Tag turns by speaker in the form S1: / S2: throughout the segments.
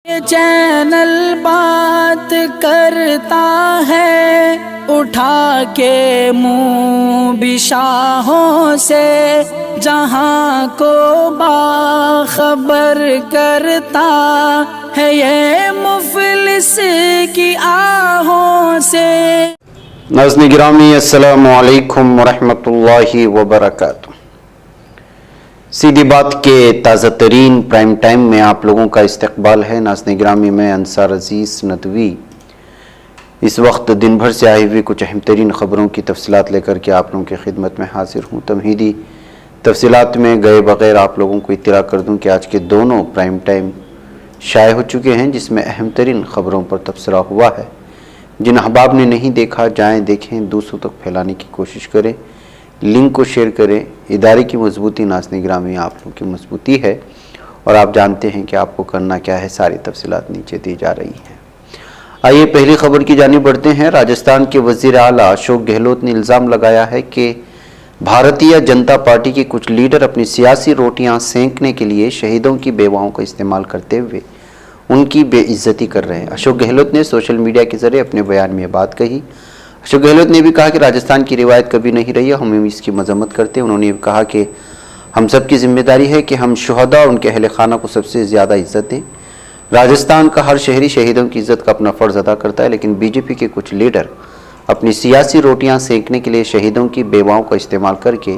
S1: یہ چینل بات کرتا ہے اٹھا کے منہ بشاہوں سے، جہاں کو باخبر کرتا ہے یہ مفلس کی آہوں سے۔
S2: ناظرین گرامی السلام علیکم ورحمۃ اللہ وبرکاتہ۔ سیدھی بات کے تازہ ترین پرائم ٹائم میں آپ لوگوں کا استقبال ہے۔ ناظرین گرامی میں انصار عزیز ندوی اس وقت دن بھر سے آئی ہوئی کچھ اہم ترین خبروں کی تفصیلات لے کر کے آپ لوگوں کی خدمت میں حاضر ہوں۔ تمہیدی تفصیلات میں گئے بغیر آپ لوگوں کو اطلاع کر دوں کہ آج کے دونوں پرائم ٹائم شائع ہو چکے ہیں، جس میں اہم ترین خبروں پر تبصرہ ہوا ہے۔ جن احباب نے نہیں دیکھا جائیں دیکھیں، دوسروں تک پھیلانے کی کوشش کریں، لنک کو شیئر کریں۔ ادارے کی مضبوطی ناظرین گرامی آپ لوگوں کی مضبوطی ہے، اور آپ جانتے ہیں کہ آپ کو کرنا کیا ہے۔ ساری تفصیلات نیچے دی جا رہی ہیں۔ آئیے پہلی خبر کی جانب بڑھتے ہیں۔ راجستھان کے وزیر اعلیٰ اشوک گہلوت نے الزام لگایا ہے کہ بھارتیہ جنتا پارٹی کے کچھ لیڈر اپنی سیاسی روٹیاں سینکنے کے لیے شہیدوں کی بیواؤں کا استعمال کرتے ہوئے ان کی بے عزتی کر رہے ہیں۔ اشوک گہلوت نے سوشل میڈیا کے ذریعے اپنے بیان میں یہ بات کہی۔ اشوک گہلوت نے بھی کہا کہ راجستھان کی روایت کبھی نہیں رہی ہے، ہم اس کی مذمت کرتے ہیں۔ انہوں نے کہا کہ ہم سب کی ذمہ داری ہے کہ ہم شہداء اور ان کے اہل خانہ کو سب سے زیادہ عزت دیں۔ راجستھان کا ہر شہری شہیدوں کی عزت کا اپنا فرض ادا کرتا ہے، لیکن بی جے پی کے کچھ لیڈر اپنی سیاسی روٹیاں سینکنے کے لیے شہیدوں کی بیواؤں کا استعمال کر کے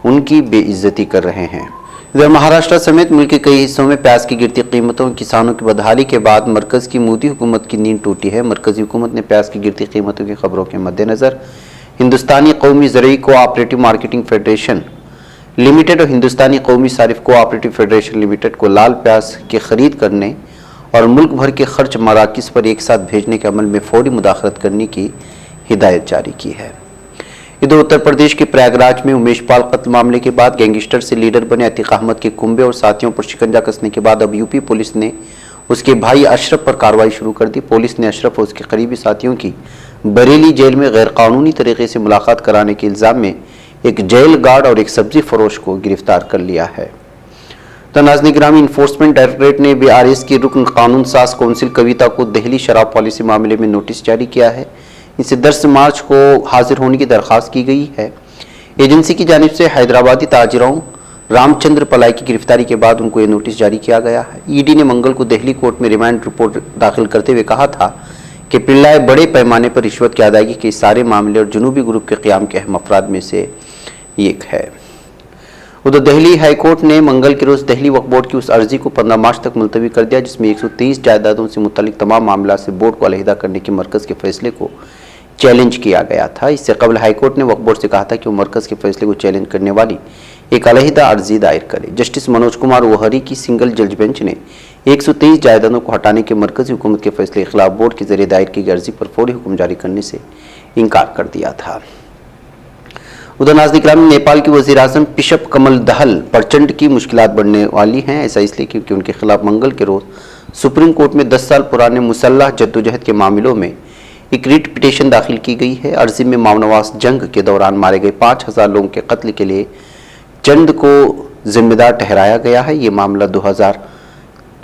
S2: ان کی بے عزتی کر رہے ہیں۔ ادھر مہاراشٹر سمیت ملک کے کئی حصوں میں پیاز کی گرتی قیمتوں، کسانوں کی بدحالی کے بعد مرکز کی مودی حکومت کی نیند ٹوٹی ہے۔ مرکزی حکومت نے پیاز کی گرتی قیمتوں کی خبروں کے مد نظر ہندوستانی قومی زرعی کوآپریٹو مارکیٹنگ فیڈریشن لمیٹڈ اور ہندوستانی قومی صارف کوآپریٹو فیڈریشن لمیٹڈ کو لال پیاز کی خرید کرنے اور ملک بھر کے خرچ مراکز پر ایک ساتھ بھیجنے کے عمل میں فوری مداخلت کرنے کی ہدایت جاری کی ہے۔ ادھر اتر پردیش کے پریاگ راج میں امیش پال قتل معاملے کے بعد گینگسٹر سے لیڈر بنے عتیق احمد کے کنبے اور ساتھیوں پر شکنجہ کسنے کے بعد اب یو پی پولیس نے اس کے بھائی اشرف پر کارروائی شروع کر دی۔ پولیس نے اشرف اور اس کے قریبی ساتھیوں کی بریلی جیل میں غیر قانونی طریقے سے ملاقات کرانے کے الزام میں ایک جیل گارڈ اور ایک سبزی فروش کو گرفتار کر لیا ہے۔ تو ناظرین گرامی، انفورسمنٹ ڈائریکٹوریٹ نے بی آر ایس کی رکن قانون ساز کونسل کویتا کو دہلی شراب پالیسی معاملے میں نوٹس جاری کیا ہے۔ ان سے 10 مارچ کو حاضر ہونے کی درخواست کی گئی ہے۔ ایجنسی کی جانب سے حیدرآبادی تاجروں رام چندر پلائی کی گرفتاری کے بعد ان کو یہ نوٹس جاری کیا گیا ہے۔ ای ڈی نے منگل کو دہلی کورٹ میں ریمانڈ رپورٹ داخل کرتے ہوئے کہا تھا کہ پلائے بڑے پیمانے پر رشوت کی ادائیگی کے سارے معاملے اور جنوبی گروپ کے قیام کے اہم افراد میں سے ایک ہے۔ ادھر دہلی ہائی کورٹ نے منگل کے روز دہلی وقف بورڈ کی اس عرضی کو 15 مارچ تک ملتوی کر دیا جس میں 123 جائیدادوں سے متعلق تمام معاملات سے بورڈ کو علیحدہ کرنے کے مرکز کے فیصلے کو چیلنج کیا گیا تھا۔ اس سے قبل ہائی کورٹ نے وقف بورڈ سے کہا تھا کہ وہ مرکز کے فیصلے کو چیلنج کرنے والی ایک علیحدہ عرضی دائر کرے۔ جسٹس منوج کمار وہری کی سنگل جج بینچ نے 123 جائیدادوں کو ہٹانے کے مرکزی حکومت کے فیصلے کے خلاف بورڈ کے ذریعے دائر کی گئی عرضی پر فوری حکم جاری کرنے سے انکار کر دیا تھا۔ ادھر ناظرین گرامی، نیپال کے وزیر اعظم بشپ کمل دہل پرچنڈ کی مشکلات بڑھنے والی ہیں۔ ایسا اس لیے کیونکہ ان کے خلاف منگل کے روز سپریم کورٹ میں 10 سال پرانے مسلح جدوجہد کے معاملوں میں ایک ریٹ پٹیشن داخل کی گئی ہے۔ عرضی میں ماؤ نواز جنگ کے دوران مارے گئے 5000 لوگوں کے قتل کے لیے چند کو ذمہ دار ٹھہرایا گیا ہے۔ یہ معاملہ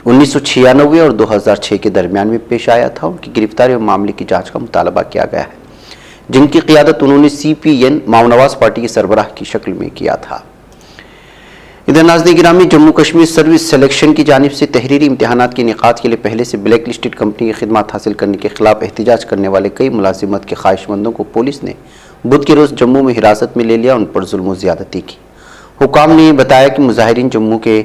S2: 1996 اور 2006 کے درمیان میں پیش آیا تھا۔ ان کی گرفتاری اور معاملے کی جانچ کا مطالبہ کیا گیا ہے، جن کی قیادت انہوں نے سی پی این ماؤ نواز پارٹی کے سربراہ کی شکل میں کیا تھا۔ ادھر ناظرین گرامی، جموں کشمیر سروس سلیکشن کی جانب سے تحریری امتحانات کے انعقاد کے لیے پہلے سے بلیک لسٹڈ کمپنی کی خدمات حاصل کرنے کے خلاف احتجاج کرنے والے کئی ملازمت کے خواہش مندوں کو پولیس نے بدھ کے روز جموں میں حراست میں لے لیا، ان پر ظلم و زیادتی کی۔ حکام نے یہ بتایا کہ مظاہرین جموں کے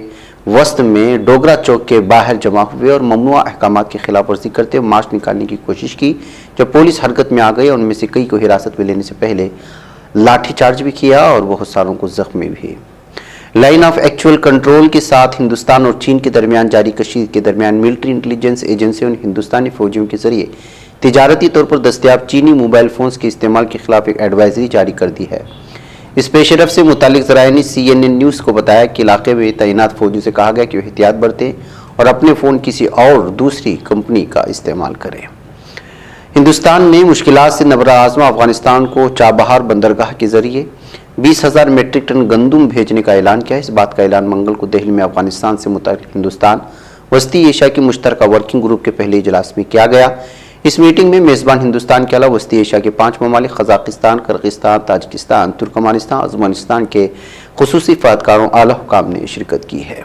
S2: وسط میں ڈوگرا چوک کے باہر جمع ہوئے اور ممنوعہ احکامات کی خلاف ورزی کرتے ہوئے مارچ نکالنے کی کوشش کی۔ جب پولیس حرکت میں آ گئی اور ان میں سے کئی کو حراست میں لینے سے پہلے لاٹھی چارج بھی کیا اور بہت ساروں کو زخمی بھی۔ لائن آف ایکچوئل کنٹرول کے ساتھ ہندوستان اور چین کے درمیان جاری کشیدگی کے درمیان ملٹری انٹیلیجنس ایجنسیوں نے ہندوستانی فوجیوں کے ذریعے تجارتی طور پر دستیاب چینی موبائل فونز کے استعمال کے خلاف ایک ایڈوائزری جاری کر دی ہے۔ اس پیش رفت سے متعلق ذرائع نے سی این این نیوز کو بتایا کہ علاقے میں تعینات فوجیوں سے کہا گیا کہ وہ احتیاط برتیں اور اپنے فون کسی اور دوسری کمپنی کا استعمال کریں۔ ہندوستان نے مشکلات سے نبرہ آزما افغانستان کو چابہار بندرگاہ کے ذریعے 20,000 میٹرک ٹن گندم بھیجنے کا اعلان کیا ہے۔ اس بات کا اعلان منگل کو دہلی میں افغانستان سے متعلق ہندوستان وسطی ایشیا کی مشترکہ ورکنگ گروپ کے پہلے اجلاس میں کیا گیا۔ اس میٹنگ میں میزبان ہندوستان کے علاوہ وسطی ایشیا کے 5 ممالک قزاقستان، کرغزستان، تاجکستان، ترکمانستان، ازمانستان کے خصوصی فاتکاروں اعلیٰ حکام نے شرکت کی ہے۔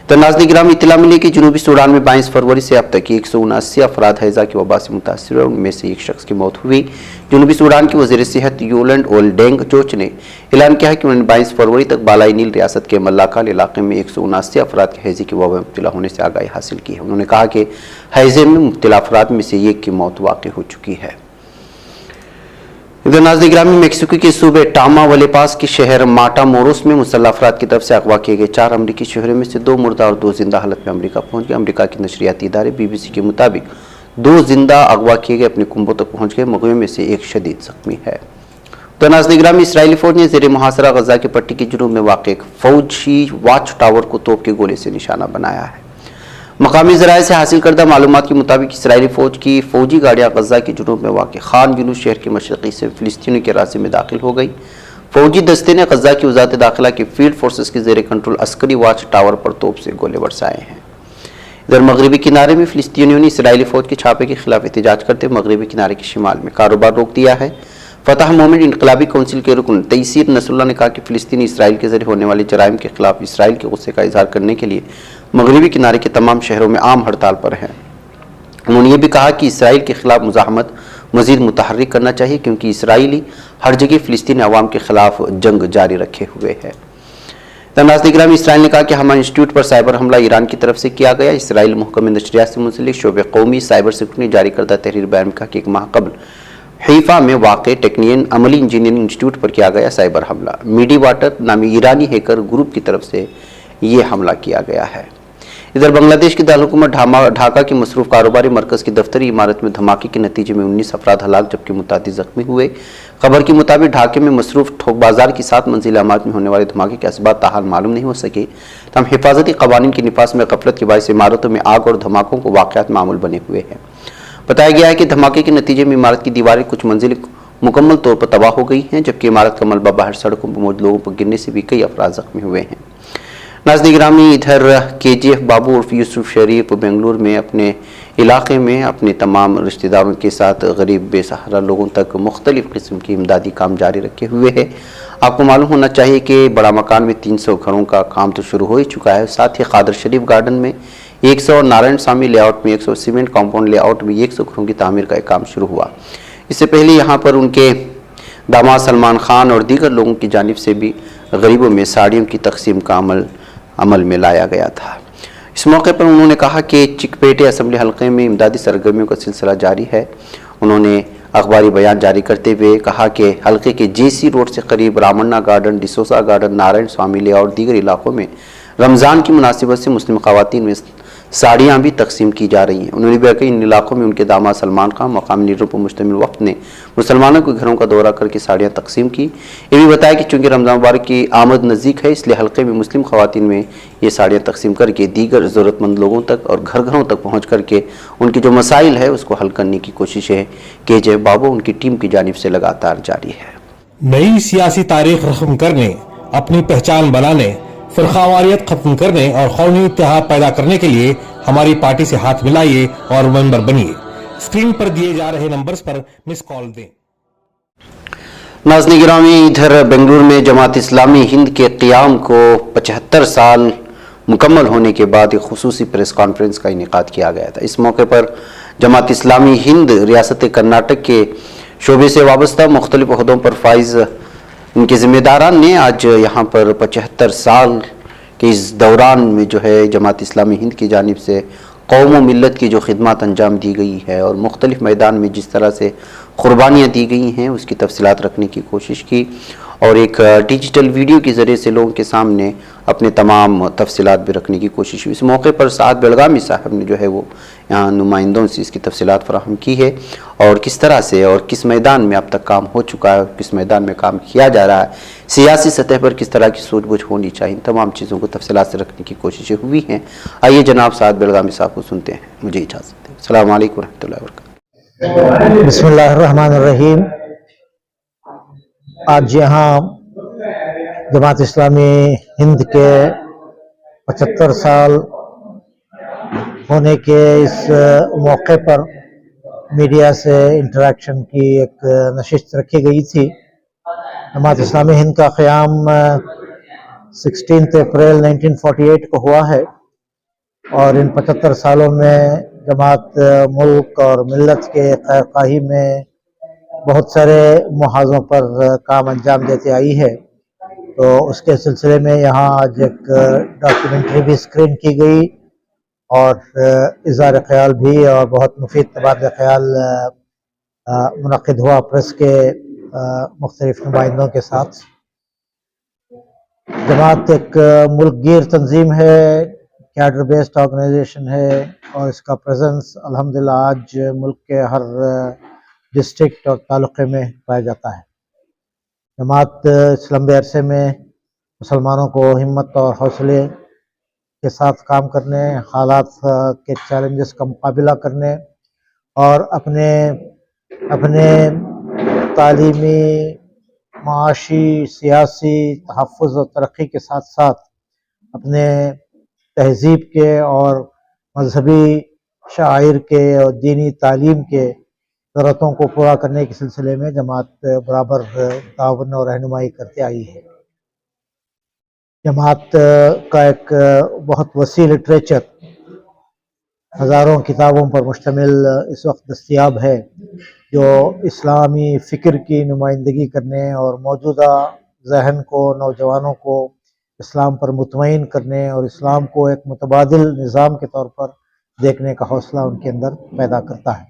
S2: تو ناظرین گرامی، اطلاع ملی کہ جنوبی سوڈان میں 22 فروری سے اب تک 179 افراد ہیضہ کی وبا سے متاثر ہوئے، ان میں سے ایک شخص کی موت ہوئی۔ جنوبی سوڈان کے وزیر صحت یولنڈ اولڈینگ چوچ نے اعلان کیا ہے کہ انہوں نے 22 فروری تک بالائی نیل ریاست کے ملاکال علاقے میں 179 افراد کے ہیضے کی وبا میں مبتلا ہونے سے آگاہی حاصل کی ہے۔ انہوں نے کہا کہ ہیضے میں مبتلا افراد میں سے ایک کی موت واقع ہو چکی ہے۔ ادھر ناظرین گرامی، میکسیکو کے صوبے ٹاما ولیپاس کے شہر ماٹا موروس میں مسلح افراد کی طرف سے اغوا کیے گئے 4 امریکی شہریوں میں سے 2 مردہ اور 2 زندہ حالت میں امریکہ پہنچ گئے۔ امریکہ کے نشریاتی ادارے BBC کے مطابق 2 زندہ اغوا کیے گئے اپنے کنبوں تک پہنچ گئے، مغویوں میں سے ایک شدید زخمی ہے۔ تو ناظرین گرامی، اسرائیلی فوج نے زیر محاصرہ غزہ کی پٹی کے جنوب میں واقع ایک فوجی واچ ٹاور کو توپ کے گولے سے نشانہ بنایا ہے۔ مقامی ذرائع سے حاصل کردہ معلومات کے مطابق اسرائیلی فوج کی فوجی گاڑیاں غزہ کے جنوب میں واقع خان یونس شہر کے مشرقی سے فلسطینیوں کے راستے میں داخل ہو گئی۔ فوجی دستے نے غزہ کی وزارت داخلہ کی فیلڈ فورسز کے زیر کنٹرول عسکری واچ ٹاور پر توپ سے گولے برسائے ہیں۔ ادھر مغربی کنارے میں فلسطینیوں نے اسرائیلی فوج کے چھاپے کے خلاف احتجاج کرتے مغربی کنارے کے شمال میں کاروبار روک دیا ہے۔ فتح مومنٹ انقلابی کونسل کے رکن تیسیر نصر اللہ نے کہا کہ فلسطینی اسرائیل کے ذریعے ہونے والے جرائم کے خلاف اسرائیل کے غصے کا اظہار کرنے کے لیے مغربی کنارے کے تمام شہروں میں عام ہڑتال پر ہیں۔ انہوں نے یہ بھی کہا کہ اسرائیل کے خلاف مزاحمت مزید متحرک کرنا چاہیے کیونکہ اسرائیلی ہر جگہ فلسطینی عوام کے خلاف جنگ جاری رکھے ہوئے ہے۔ ناظرین گرامی، اسرائیل نے کہا کہ ہما انسٹیٹیوٹ پر سائبر حملہ ایران کی طرف سے کیا گیا۔ اسرائیل محکمہ نشریات سے منسلک شعبہ قومی سائبر سیکورٹی نے جاری کردہ تحریر بیان میں کہا کہ 1 ماہ قبل حیفا میں واقع ٹیکنین عملی انجینئرنگ انسٹیٹیوٹ پر کیا گیا سائبر حملہ میڈی واٹر نامی ایرانی ہیکر گروپ کی طرف سے یہ حملہ کیا گیا ہے۔ ادھر بنگلہ دیش کی دارالحکومت ڈھاکہ کے مصروف کاروباری مرکز کی دفتری عمارت میں دھماکے کے نتیجے میں 19 افراد ہلاک جبکہ متعدد زخمی ہوئے۔ خبر کے مطابق ڈھاکے میں مصروف تھوک بازار کی 7 منزلہ عمارت میں ہونے والے دھماکے کے اسباب تاحال معلوم نہیں ہو سکے، تاہم حفاظتی قوانین کے نفاذ میں غفلت کے باعث عمارتوں میں آگ اور دھماکوں کو واقعات معمول بنے ہوئے ہیں۔ بتایا گیا ہے کہ دھماکے کے نتیجے میں عمارت کی دیواریں کچھ منزل مکمل طور پر تباہ ہو گئی ہیں جبکہ عمارت کا ملبہ باہر سڑکوں پر موجود لوگوں پر گرنے سے بھی کئی افراد زخمی ہوئے ہیں۔ ناظرین گرامی، ادھر KGF بابو عرف یوسف شریف بنگلور میں اپنے علاقے میں اپنے تمام رشتہ داروں کے ساتھ غریب بے سہارا لوگوں تک مختلف قسم کی امدادی کام جاری رکھے ہوئے ہے۔ آپ کو معلوم ہونا چاہیے کہ بڑا مکان میں 300 گھروں کا کام تو شروع ہو ہی چکا ہے، ساتھ ہی قادر شریف گارڈن میں 100 اور نارائن سوامی لے آؤٹ میں 100 سیمنٹ کمپاؤنڈ لے آؤٹ میں 100 گھروں کی تعمیر کا ایک کام شروع ہوا۔ اس سے پہلے یہاں پر ان کے داماد سلمان خان اور دیگر لوگوں کی جانب سے بھی غریبوں میں ساڑیوں کی تقسیم کا عمل میں لایا گیا تھا۔ اس موقع پر انہوں نے کہا کہ چکپیٹے اسمبلی حلقے میں امدادی سرگرمیوں کا سلسلہ جاری ہے۔ انہوں نے اخباری بیان جاری کرتے ہوئے کہا کہ حلقے کے JC روڈ سے قریب رامنا گارڈن، ڈسوسا گارڈن، نارائن سوامی لے اور دیگر علاقوں میں رمضان کی مناسبت سے مسلم خواتین میں ساڑیاں بھی تقسیم کی جا رہی ہیں۔ انہوں نے بھی کہا کہ ان علاقوں میں ان کے داماد سلمان خان مقامی لیڈروں پر مشتمل وفد نے مسلمانوں کے گھروں کا دورہ کر کے ساڑیاں تقسیم کی۔ یہ بھی بتایا کہ چونکہ رمضان مبارک کی آمد نزدیک ہے اس لیے حلقے میں مسلم خواتین میں یہ ساڑیاں تقسیم کر کے دیگر ضرورت مند لوگوں تک اور گھروں تک پہنچ کر کے ان کے جو مسائل ہے اس کو حل کرنے کی کوشش ہے KGF بابو ان کی ٹیم کی جانب سے لگاتار جاری ہے۔
S3: نئی سیاسی تاریخ رقم کرنے، اپنی پہچان بنانے، فرقہ ختم کرنے اور قومی اتحاد پیدا کرنے کے لیے ہماری پارٹی سے ہاتھ ملائیے اور ممبر بنیے۔ اسکرین پر دیے جا رہے نمبرز پر مس کال دیں۔
S2: ناظرین گرامی، ادھر بنگلور میں جماعت اسلامی ہند کے قیام کو 75 سال مکمل ہونے کے بعد ایک خصوصی پریس کانفرنس کا انعقاد کیا گیا تھا۔ اس موقع پر جماعت اسلامی ہند ریاست کرناٹک کے شعبے سے وابستہ مختلف عہدوں پر فائز ان کے ذمہ داران نے آج یہاں پر 75 سال کے اس دوران میں جو ہے جماعت اسلامی ہند کی جانب سے قوم و ملت کی جو خدمات انجام دی گئی ہے اور مختلف میدان میں جس طرح سے قربانیاں دی گئی ہیں اس کی تفصیلات رکھنے کی کوشش کی اور ایک ڈیجیٹل ویڈیو کے ذریعے سے لوگوں کے سامنے اپنے تمام تفصیلات بھی رکھنے کی کوشش ہوئی۔ اس موقع پر سعد بیلگامی صاحب نے جو ہے وہ یہاں نمائندوں سے اس کی تفصیلات فراہم کی ہے اور کس طرح سے اور کس میدان میں اب تک کام ہو چکا ہے اور کس میدان میں کام کیا جا رہا ہے، سیاسی سطح پر کس طرح کی سوچ بوجھ ہونی چاہیے، تمام چیزوں کو تفصیلات سے رکھنے کی کوششیں ہوئی ہیں۔ آئیے جناب سعد بیلگامی صاحب کو سنتے ہیں۔ مجھے اجازت دیں۔ السلام علیکم ورحمۃ اللہ وبرکاتہ۔
S4: بسم اللہ الرحمن الرحیم۔ آج یہاں جماعت اسلامی ہند کے 75 سال ہونے کے اس موقع پر میڈیا سے انٹریکشن کی ایک نشست رکھی گئی تھی۔ جماعت اسلامی ہند کا قیام 16 اپریل 1948 کو ہوا ہے، اور ان 75 سالوں میں جماعت ملک اور ملت کے خیرخواہی میں بہت سارے محاذوں پر کام انجام دیتے آئی ہے۔ تو اس کے سلسلے میں یہاں آج ایک ڈاکیومنٹری بھی اسکرین کی گئی، اور اظہار خیال بھی اور بہت مفید تبادلہ خیال منعقد ہوا پریس کے مختلف نمائندوں کے ساتھ۔ جماعت ایک ملک گیر تنظیم ہے، کیڈر بیسڈ آرگنائزیشن ہے، اور اس کا پریزنس الحمدللہ آج ملک کے ہر ڈسٹرکٹ اور تعلقے میں پایا جاتا ہے۔ جماعت اس لمبے عرصے میں مسلمانوں کو ہمت اور حوصلے کے ساتھ کام کرنے، حالات کے چیلنجز کا مقابلہ کرنے، اور اپنے تعلیمی، معاشی، سیاسی تحفظ اور ترقی کے ساتھ ساتھ اپنے تہذیب کے اور مذہبی شعائر کے اور دینی تعلیم کے ضرورتوں کو پورا کرنے کے سلسلے میں جماعت برابر تعاون اور رہنمائی کرتے آئی ہے۔ جماعت کا ایک بہت وسیع لٹریچر، ہزاروں کتابوں پر مشتمل اس وقت دستیاب ہے، جو اسلامی فکر کی نمائندگی کرنے اور موجودہ ذہن کو، نوجوانوں کو اسلام پر مطمئن کرنے اور اسلام کو ایک متبادل نظام کے طور پر دیکھنے کا حوصلہ ان کے اندر پیدا کرتا ہے۔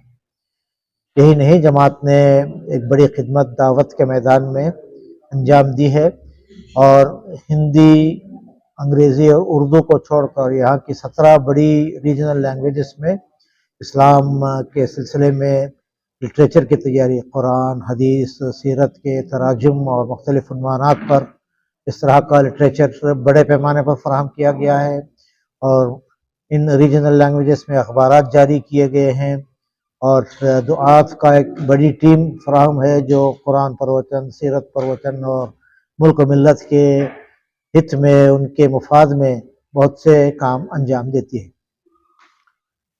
S4: یہی نہیں، جماعت نے ایک بڑی خدمت دعوت کے میدان میں انجام دی ہے، اور ہندی، انگریزی اور اردو کو چھوڑ کر یہاں کی 17 بڑی ریجنل لینگویجز میں اسلام کے سلسلے میں لٹریچر کی تیاری، قرآن، حدیث، سیرت کے تراجم اور مختلف عنوانات پر اس طرح کا لٹریچر بڑے پیمانے پر فراہم کیا گیا ہے، اور ان ریجنل لینگویجز میں اخبارات جاری کیے گئے ہیں، اور دعات کا ایک بڑی ٹیم فراہم ہے جو قرآن پر وچن، سیرت پر وچن اور ملک و ملت کے ہت میں، ان کے مفاد میں بہت سے کام انجام دیتی ہے۔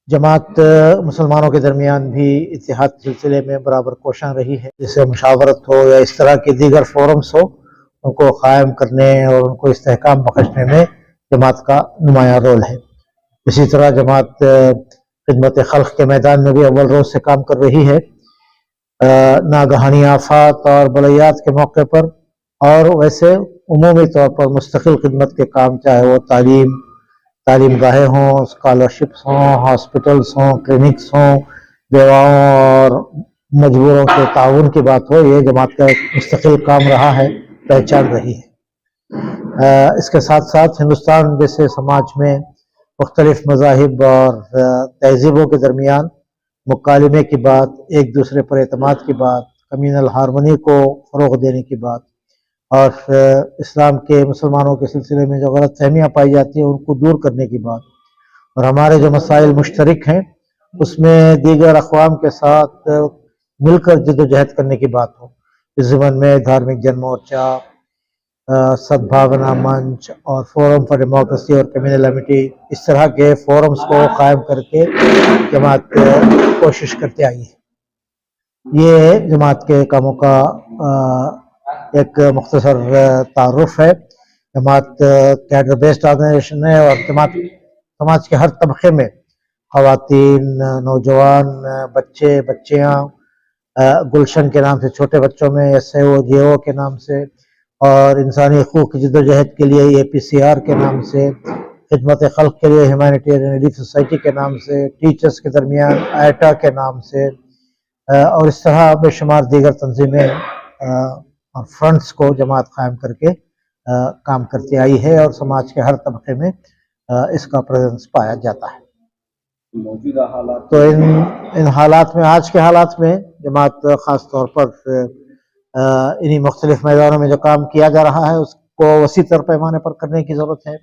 S4: جماعت مسلمانوں کے درمیان بھی اتحاد کے سلسلے میں برابر کوشاں رہی ہے، جیسے مشاورت ہو یا اس طرح کے دیگر فورمز ہو، ان کو قائم کرنے اور ان کو استحکام بخشنے میں جماعت کا نمایاں رول ہے۔ اسی طرح جماعت خدمت خلق کے میدان میں بھی اول روز سے کام کر رہی ہے، ناگہانی آفات اور بلیات کے موقع پر، اور ویسے عمومی طور پر مستقل خدمت کے کام، چاہے وہ تعلیم گاہیں ہوں، اسکالرشپس ہوں، ہاسپٹلس ہوں، کلینکس ہوں، بیواؤں اور مجبوروں کے تعاون کی بات ہو، یہ جماعت کا ایک مستقل کام رہا ہے، پہچان رہی ہے۔ اس کے ساتھ ساتھ ہندوستان جیسے سماج میں مختلف مذاہب اور تہذیبوں کے درمیان مکالمے کی بات، ایک دوسرے پر اعتماد کی بات، کمیونل ہارمونی کو فروغ دینے کی بات، اور اسلام کے مسلمانوں کے سلسلے میں جو غلط فہمیاں پائی جاتی ہیں ان کو دور کرنے کی بات، اور ہمارے جو مسائل مشترک ہیں اس میں دیگر اقوام کے ساتھ مل کر جد و جہد کرنے کی بات ہو۔ اس ضمن میں دھارمک جن مورچہ، سدبھاونا منچ اور فورم فار ڈیموکریسی اور کمیونل ایمٹی، اس طرح کے فورمز کو قائم کر کے جماعت کوشش کرتے آئی ہے۔ یہ جماعت کے کاموں کا ایک مختصر تعارف ہے۔ جماعت کیڈر بیسڈ آرگنائزیشن ہے، اور جماعت سماج کے ہر طبقے میں خواتین، نوجوان، بچے، بچیاں، گلشن کے نام سے چھوٹے بچوں میں، SAO کے نام سے، اور انسانی حقوق کی جد و جہد کے لیے APCR کے نام سے، خدمت خلق کے لیے ہیومینیٹیرین ریلیف سوسائٹی کے نام سے، ٹیچرز کے درمیان آئٹا کے نام سے، اور اس طرح بے شمار دیگر تنظیمیں اور فرنٹس کو جماعت قائم کر کے کام کرتی آئی ہے، اور سماج کے ہر طبقے میں اس کا پریزنس پایا جاتا ہے۔
S5: موجودہ حالات
S4: تو ان حالات میں، آج کے حالات میں جماعت خاص طور پر انہی مختلف میدانوں میں جو کام کیا جا رہا ہے اس کو وسیع تر پیمانے پر کرنے کی ضرورت ہے۔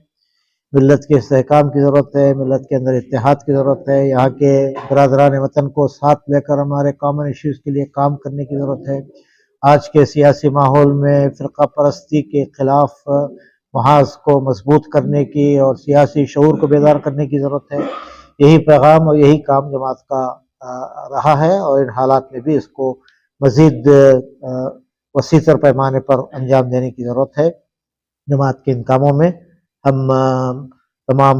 S4: ملت کے استحکام کی ضرورت ہے، ملت کے اندر اتحاد کی ضرورت ہے، یہاں کے برادران وطن کو ساتھ لے کر ہمارے کامن ایشوز کے لیے کام کرنے کی ضرورت ہے۔ آج کے سیاسی ماحول میں فرقہ پرستی کے خلاف محاذ کو مضبوط کرنے کی اور سیاسی شعور کو بیدار کرنے کی ضرورت ہے۔ یہی پیغام اور یہی کام جماعت کا رہا ہے، اور ان حالات میں بھی اس کو مزید وسیع تر پیمانے پر انجام دینے کی ضرورت ہے۔ جماعت کے ان کاموں میں ہم تمام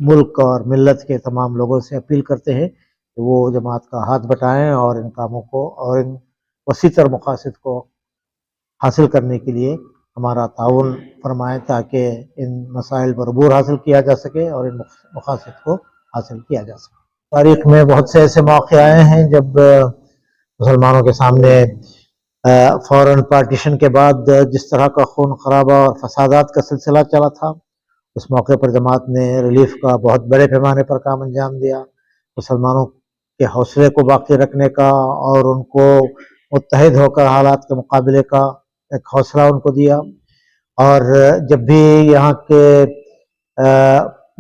S4: ملک اور ملت کے تمام لوگوں سے اپیل کرتے ہیں کہ وہ جماعت کا ہاتھ بٹائیں اور ان کاموں کو اور ان وسیع تر مقاصد کو حاصل کرنے کے لیے ہمارا تعاون فرمائیں، تاکہ ان مسائل پر عبور حاصل کیا جا سکے اور ان مقاصد کو حاصل کیا جا سکے۔ تاریخ میں بہت سے ایسے مواقع آئے ہیں جب مسلمانوں کے سامنے فوراً پارٹیشن کے بعد جس طرح کا خون خرابہ اور فسادات کا سلسلہ چلا تھا، اس موقع پر جماعت نے ریلیف کا بہت بڑے پیمانے پر کام انجام دیا، مسلمانوں کے حوصلے کو باقی رکھنے کا اور ان کو متحد ہو کر حالات کے مقابلے کا ایک حوصلہ ان کو دیا۔ اور جب بھی یہاں کے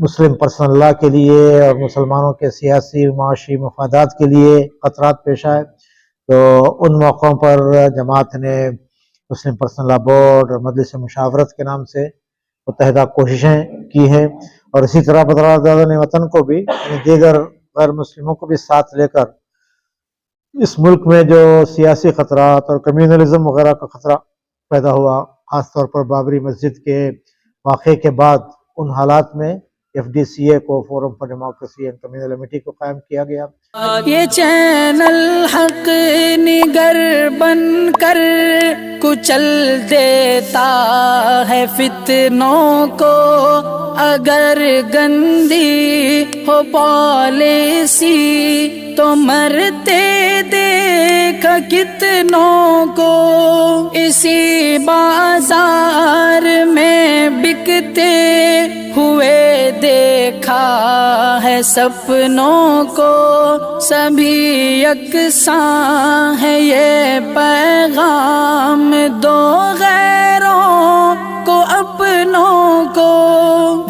S4: مسلم پرسنل لا کے لیے اور مسلمانوں کے سیاسی معاشی مفادات کے لیے خطرات پیش آئے تو ان موقعوں پر جماعت نے مسلم پرسنل لا بورڈ اور مجلس مشاورت کے نام سے متحدہ کوششیں کی ہیں، اور اسی طرح برادران وطن کو بھی، یعنی دیگر غیر مسلموں کو بھی ساتھ لے کر اس ملک میں جو سیاسی خطرات اور کمیونلزم وغیرہ کا خطرہ پیدا ہوا، خاص طور پر بابری مسجد کے واقعے کے بعد، ان حالات میں FDCA کو فورم فار ڈیموکریسی اینڈ کمیونلٹی کو قائم کیا گیا۔
S1: یہ چینل حق نگر بن کر کچل دیتا ہے فتنوں کو، اگر گندی ہو پالیسی تو مرتے دیکھ کتنوں کو، اسی بازار میں بکتے ہوئے دیکھا ہے سپنوں کو، سبھی یکساں ہے یہ پیغام دو غیروں کو اپنوں کو،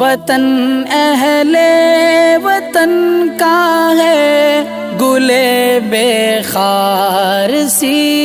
S1: وطن اہل وطن کا ہے گلے بے خار سی